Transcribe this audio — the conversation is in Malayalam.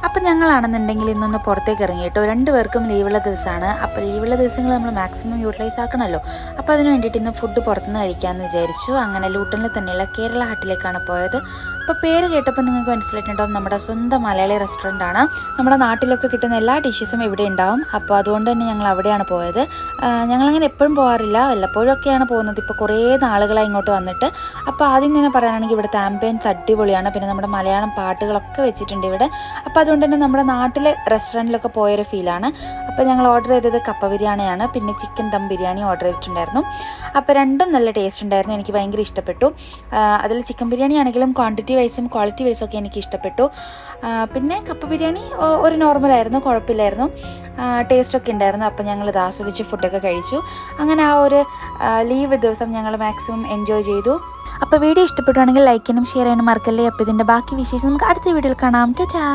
അപ്പോൾ ഞങ്ങളാണെന്നുണ്ടെങ്കിൽ ഇന്നൊന്ന് പുറത്തേക്ക് ഇറങ്ങി കേട്ടോ. രണ്ടുപേർക്കും ലീവുള്ള ദിവസമാണ്. അപ്പോൾ ലീവുള്ള ദിവസങ്ങൾ നമ്മൾ മാക്സിമം യൂട്ടിലൈസ് ആക്കണമല്ലോ. അപ്പോൾ അതിന് വേണ്ടിയിട്ട് ഇന്ന് ഫുഡ് പുറത്തുനിന്ന് കഴിക്കാമെന്ന് വിചാരിച്ചു. അങ്ങനെ ലൂട്ടണിൽ തന്നെയുള്ള കേരള ഹട്ടിലേക്കാണ് പോയത്. അപ്പോൾ പേര് കേട്ടപ്പോൾ നിങ്ങൾക്ക് മനസ്സിലായിട്ടുണ്ടാവും, നമ്മുടെ സ്വന്തം മലയാളി റെസ്റ്റോറൻ്റ് ആണ്. നമ്മുടെ നാട്ടിലൊക്കെ കിട്ടുന്ന എല്ലാ ഡിഷസും ഇവിടെ ഉണ്ടാവും. അപ്പോൾ അതുകൊണ്ട് തന്നെ ഞങ്ങൾ അവിടെയാണ് പോയത്. ഞങ്ങളങ്ങനെ എപ്പോഴും പോകാറില്ല, വല്ലപ്പോഴൊക്കെയാണ് പോകുന്നത്. ഇപ്പോൾ കുറേ നാളുകളായി ഇങ്ങോട്ട് വന്നിട്ട്. അപ്പോൾ ആദ്യം തന്നെ പറയാനാണെങ്കിൽ ഇവിടുത്തെ ആംബിയൻസ് അടിപൊളിയാണ്. പിന്നെ നമ്മുടെ മലയാളം പാട്ടുകളൊക്കെ വെച്ചിട്ടുണ്ട് ഇവിടെ. അപ്പോൾ അതുകൊണ്ട് തന്നെ നമ്മുടെ നാട്ടിലെ റെസ്റ്റോറൻറ്റിലൊക്കെ പോയൊരു ഫീലാണ്. അപ്പോൾ ഞങ്ങൾ ഓർഡർ ചെയ്തത് കപ്പ ബിരിയാണിയാണ്, പിന്നെ ചിക്കൻ ദം ബിരിയാണി ഓർഡർ ചെയ്തിട്ടുണ്ടായിരുന്നു. അപ്പോൾ രണ്ടും നല്ല ടേസ്റ്റ് ഉണ്ടായിരുന്നു, എനിക്ക് ഭയങ്കര ഇഷ്ടപ്പെട്ടു. അതിൽ ചിക്കൻ ബിരിയാണി ആണെങ്കിലും ക്വാണ്ടിറ്റി വൈസും ക്വാളിറ്റി വൈസും ഒക്കെ എനിക്ക് ഇഷ്ടപ്പെട്ടു. പിന്നെ കപ്പ ബിരിയാണി ഒരു നോർമലായിരുന്നു, കുഴപ്പമില്ലായിരുന്നു, ടേസ്റ്റൊക്കെ ഉണ്ടായിരുന്നു. അപ്പോൾ ഞങ്ങളിത് ആസ്വദിച്ച് ഫുഡൊക്കെ കഴിച്ചു. അങ്ങനെ ആ ഒരു ലീവ് ദിവസം ഞങ്ങൾ മാക്സിമം എൻജോയ് ചെയ്തു. അപ്പോൾ വീഡിയോ ഇഷ്ടപ്പെട്ടുവാണെങ്കിൽ ലൈക്ക് ചെയ്യാനും ഷെയർ ചെയ്യാനും മറക്കല്ലേ. അപ്പോൾ ഇതിൻ്റെ ബാക്കി വിശേഷം നമുക്ക് അടുത്ത വീഡിയോയിൽ കാണാം. ടാറ്റാ.